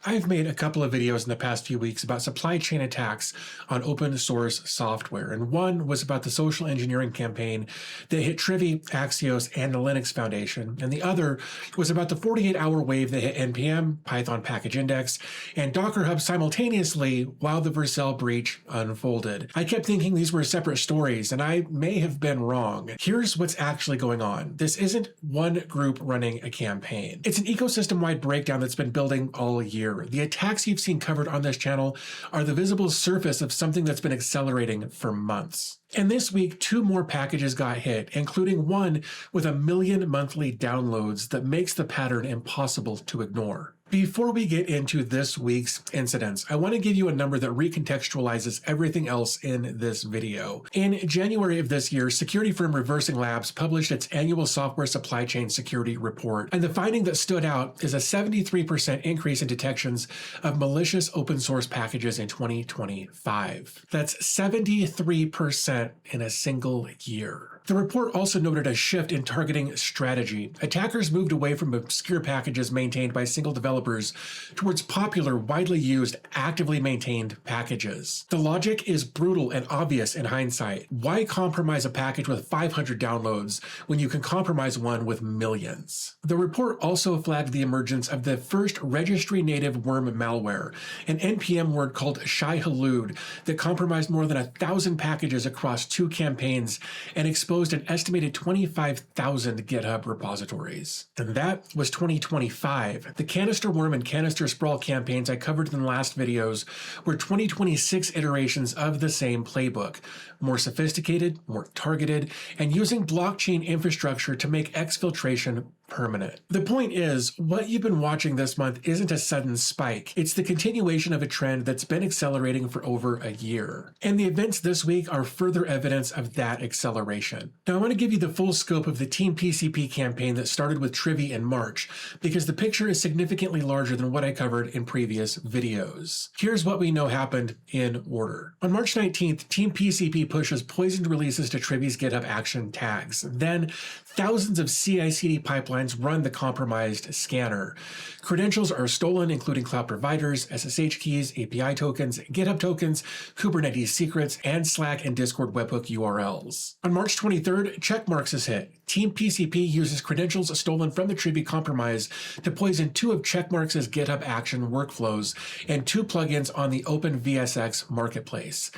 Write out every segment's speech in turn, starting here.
I've made a couple of videos in the past few weeks about supply chain attacks on open source software, and one was about the social engineering campaign that hit Trivy, Axios, and the Linux Foundation, and the other was about the 48-hour wave that hit NPM, Python Package Index, and Docker Hub simultaneously while the Vercel breach unfolded. I kept thinking these were separate stories, and I may have been wrong. Here's what's actually going on. This isn't one group running a campaign. It's an ecosystem-wide breakdown that's been building all year. The attacks you've seen covered on this channel are the visible surface of something that's been accelerating for months. And this week, 2 more packages got hit, including one with 1 million monthly downloads that makes the pattern impossible to ignore. Before we get into this week's incidents, I want to give you a number that recontextualizes everything else in this video. In January of this year, security firm Reversing Labs published its annual software supply chain security report, and the finding that stood out is a 73% increase in detections of malicious open source packages in 2025. That's 73% in a single year. The report also noted a shift in targeting strategy. Attackers moved away from obscure packages maintained by single developers towards popular, widely used, actively maintained packages. The logic is brutal and obvious in hindsight. Why compromise a package with 500 downloads when you can compromise one with millions? The report also flagged the emergence of the first registry-native worm malware, an NPM word called Shai-Hulud that compromised more than 1,000 packages across 2 campaigns and exposed an estimated 25,000 GitHub repositories. And that was 2025. The Canister Worm and Canister Sprawl campaigns I covered in the last videos were 2026 iterations of the same playbook. More sophisticated, more targeted, and using blockchain infrastructure to make exfiltration permanent. The point is, what you've been watching this month isn't a sudden spike. It's the continuation of a trend that's been accelerating for over a year. And the events this week are further evidence of that acceleration. Now I want to give you the full scope of the TeamPCP campaign that started with Trivy in March, because the picture is significantly larger than what I covered in previous videos. Here's what we know happened in order. On March 19th, TeamPCP pushes poisoned releases to Trivy's GitHub action tags. Then, thousands of CI/CD pipelines run the compromised scanner. Credentials are stolen, including cloud providers, SSH keys, API tokens, GitHub tokens, Kubernetes secrets, and Slack and Discord webhook URLs. On March 23rd, checkmarks is hit. TeamPCP uses credentials stolen from the Trivy compromise to poison 2 of Checkmarks' GitHub action workflows and 2 plugins on the OpenVSX marketplace.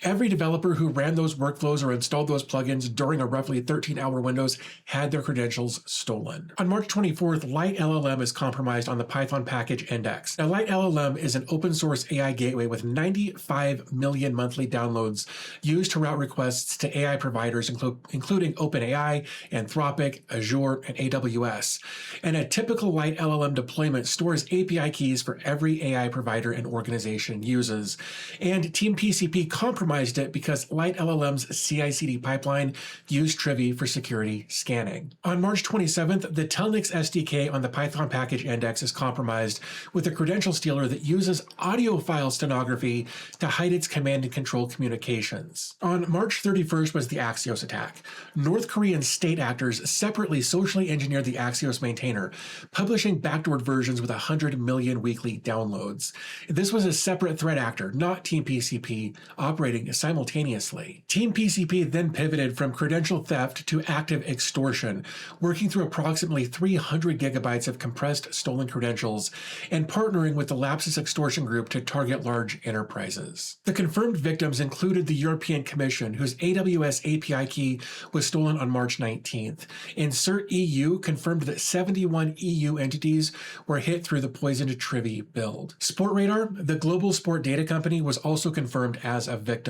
Every developer who ran those workflows or installed those plugins during a roughly 13-hour windows had their credentials stolen. On March 24th, LiteLLM is compromised on the Python Package Index. Now, LiteLLM is an open source AI gateway with 95 million monthly downloads used to route requests to AI providers, including OpenAI, Anthropic, Azure, and AWS. And a typical LiteLLM deployment stores API keys for every AI provider an organization uses. And TeamPCP compromised it because LiteLLM's CI/CD pipeline used Trivy for security scanning. On March 27th, the Telnix SDK on the Python Package Index is compromised with a credential stealer that uses audio file stenography to hide its command and control communications. On March 31st was the Axios attack. North Korean state actors separately socially engineered the Axios maintainer, publishing backdoored versions with 100 million weekly downloads. This was a separate threat actor, not TeamPCP, operating simultaneously. TeamPCP then pivoted from credential theft to active extortion, working through approximately 300 gigabytes of compressed stolen credentials and partnering with the Lapsus extortion group to target large enterprises. The confirmed victims included the European Commission, whose AWS API key was stolen on March 19th. Insert EU confirmed that 71 EU entities were hit through the poisoned Trivy build. Sportradar, the global sport data company, was also confirmed as a victim.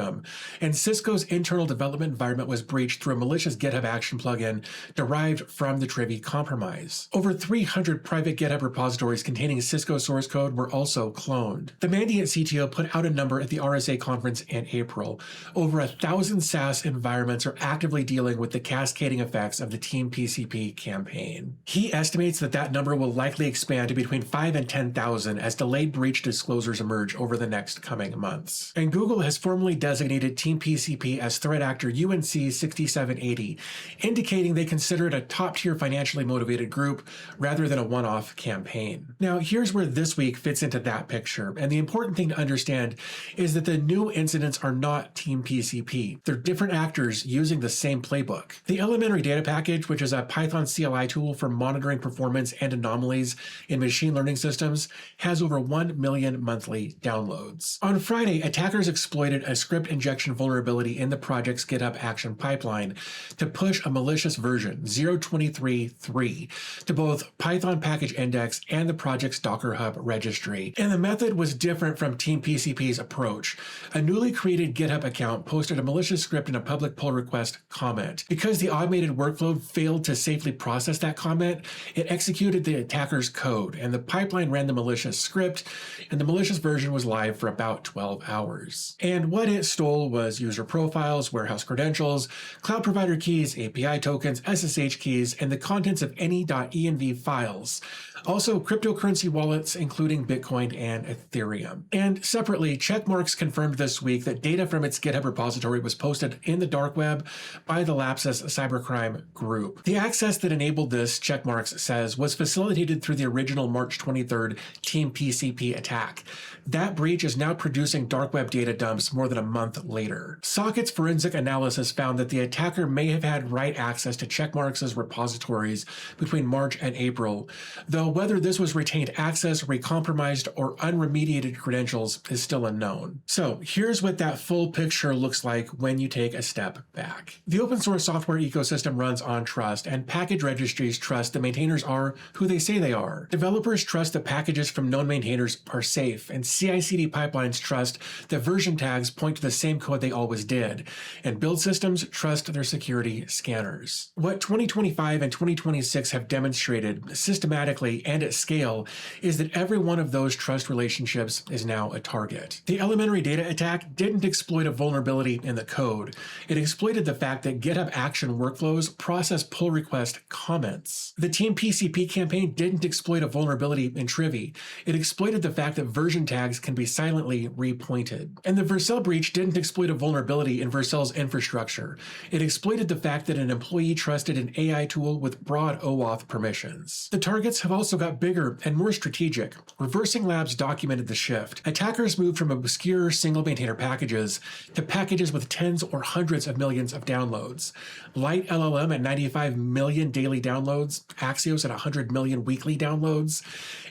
And Cisco's internal development environment was breached through a malicious GitHub action plugin derived from the Trivy compromise. Over 300 private GitHub repositories containing Cisco source code were also cloned. The Mandiant CTO put out a number at the RSA conference in April. Over 1,000 SaaS environments are actively dealing with the cascading effects of the TeamPCP campaign. He estimates that that number will likely expand to between 5,000 and 10,000 as delayed breach disclosures emerge over the next coming months. And Google has formally designated TeamPCP as threat actor UNC 6780, indicating they consider it a top-tier financially motivated group rather than a one-off campaign. Now, here's where this week fits into that picture, and the important thing to understand is that the new incidents are not TeamPCP. They're different actors using the same playbook. The elementary data package, which is a Python CLI tool for monitoring performance and anomalies in machine learning systems, has over 1 million monthly downloads. On Friday, attackers exploited a script injection vulnerability in the project's GitHub action pipeline to push a malicious version 0.23.3 to both Python package index and the project's Docker Hub registry. And the method was different from TeamPCP's approach. A newly created GitHub account posted a malicious script in a public pull request comment. Because the automated workflow failed to safely process that comment, it executed the attacker's code, and the pipeline ran the malicious script, and the malicious version was live for about 12 hours. And what it stole was user profiles, warehouse credentials, cloud provider keys, API tokens, SSH keys, and the contents of any .env files. Also, cryptocurrency wallets, including Bitcoin and Ethereum. And separately, Checkmarx confirmed this week that data from its GitHub repository was posted in the dark web by the Lapsus cybercrime group. The access that enabled this, Checkmarx says, was facilitated through the original March 23rd TeamPCP attack. That breach is now producing dark web data dumps more than a month later. Socket's forensic analysis found that the attacker may have had write access to Checkmarx's repositories between March and April, though whether this was retained access, recompromised, or unremediated credentials is still unknown. So here's what that full picture looks like when you take a step back. The open source software ecosystem runs on trust, and package registries trust that maintainers are who they say they are. Developers trust that packages from known maintainers are safe, and CI/CD pipelines trust that version tags point to the same code they always did, and build systems trust their security scanners. What 2025 and 2026 have demonstrated systematically and at scale is that every one of those trust relationships is now a target. The elementary data attack didn't exploit a vulnerability in the code. It exploited the fact that GitHub action workflows process pull request comments. The TeamPCP campaign didn't exploit a vulnerability in Trivy. It exploited the fact that version tags can be silently repointed. And the Vercel breach didn't exploit a vulnerability in Vercel's infrastructure. It exploited the fact that an employee trusted an AI tool with broad OAuth permissions. The targets have also got bigger and more strategic. Reversing Labs documented the shift. Attackers moved from obscure single maintainer packages to packages with tens or hundreds of millions of downloads. Light LLM at 95 million daily downloads, Axios at 100 million weekly downloads,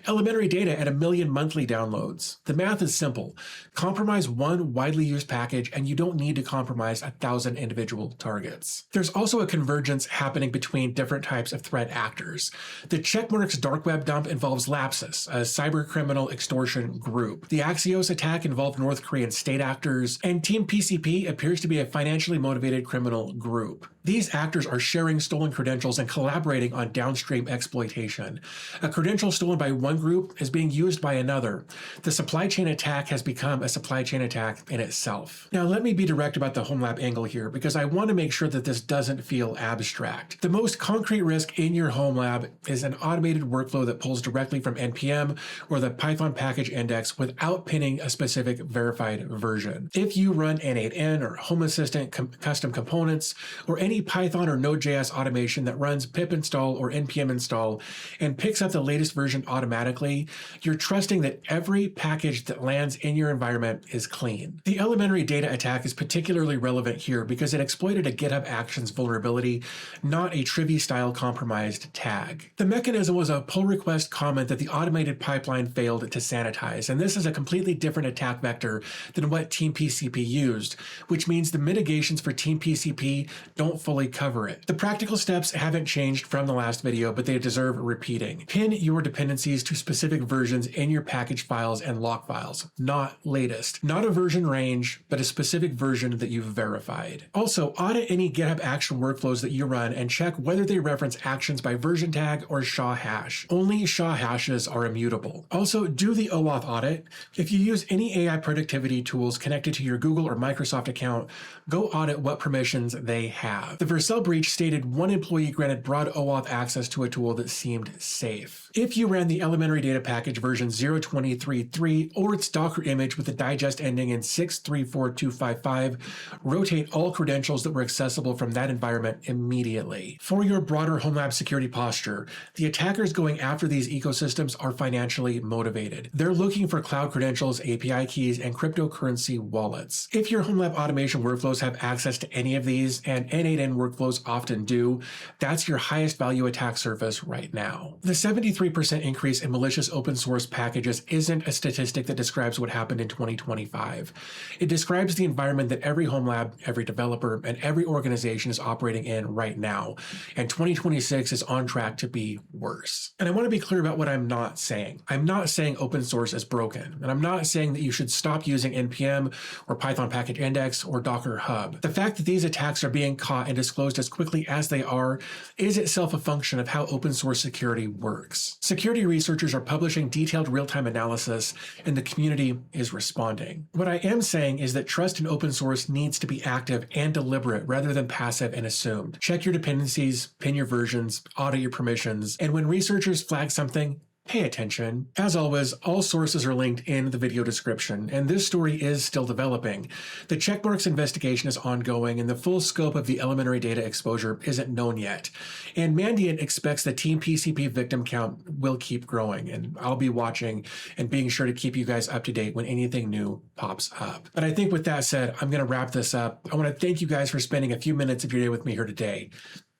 elementary data at 1 million monthly downloads. The math is simple. Compromise one widely used package and you don't need to compromise 1,000 individual targets. There's also a convergence happening between different types of threat actors. The Checkmarx dark web dump involves Lapsus, a cybercriminal extortion group. The Axios attack involved North Korean state actors, and TeamPCP appears to be a financially motivated criminal group. These actors are sharing stolen credentials and collaborating on downstream exploitation. A credential stolen by one group is being used by another. The supply chain attack has become a supply chain attack in itself. Now, let me be direct about the Homelab angle here, because I want to make sure that this doesn't feel abstract. The most concrete risk in your Homelab is an automated workflow that pulls directly from NPM or the Python package index without pinning a specific verified version. If you run N8N or Home Assistant custom components, or any Python or Node.js automation that runs pip install or npm install and picks up the latest version automatically, you're trusting that every package that lands in your environment is clean. The elementary data attack is particularly relevant here because it exploited a GitHub Actions vulnerability, not a Trivy-style compromised tag. The mechanism was a pull request comment that the automated pipeline failed to sanitize, and this is a completely different attack vector than what TeamPCP used, which means the mitigations for TeamPCP don't fully cover it. The practical steps haven't changed from the last video, but they deserve repeating. Pin your dependencies to specific versions in your package files and lock files, not latest. Not a version range, but a specific version that you've verified. Also, audit any GitHub action workflows that you run and check whether they reference actions by version tag or SHA hash. Only SHA hashes are immutable. Also, do the OAuth audit. If you use any AI productivity tools connected to your Google or Microsoft account, go audit what permissions they have. data. The Vercel breach stated one employee granted broad OAuth access to a tool that seemed safe. If you ran the elementary data package version 0.23.3 or its Docker image with the digest ending in 634255, rotate all credentials that were accessible from that environment immediately. For your broader Homelab security posture, the attackers going after these ecosystems are financially motivated. They're looking for cloud credentials, API keys, and cryptocurrency wallets. If your Homelab automation workflows have access to any of these, and N8N workflows often do, that's your highest value attack surface right now. The 73% increase in malicious open source packages isn't a statistic that describes what happened in 2025. It describes the environment that every Homelab, every developer, and every organization is operating in right now, and 2026 is on track to be worse. And I want to be clear about what I'm not saying. I'm not saying open source is broken, and I'm not saying that you should stop using NPM or Python package index or Docker Hub. The fact that these attacks are being caught and disclosed as quickly as they are is itself a function of how open source security works. Security researchers are publishing detailed real-time analysis, and the community is responding. What I am saying is that trust in open source needs to be active and deliberate rather than passive and assumed. Check your dependencies, pin your versions, audit your permissions, and when researchers flag something, pay attention. As always, all sources are linked in the video description, and this story is still developing. The checkmarks investigation is ongoing, and the full scope of the elementary data exposure isn't known yet. And Mandiant expects the TeamPCP victim count will keep growing, and I'll be watching and being sure to keep you guys up to date when anything new pops up. But I think with that said, I'm going to wrap this up. I want to thank you guys for spending a few minutes of your day with me here today,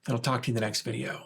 and I'll talk to you in the next video.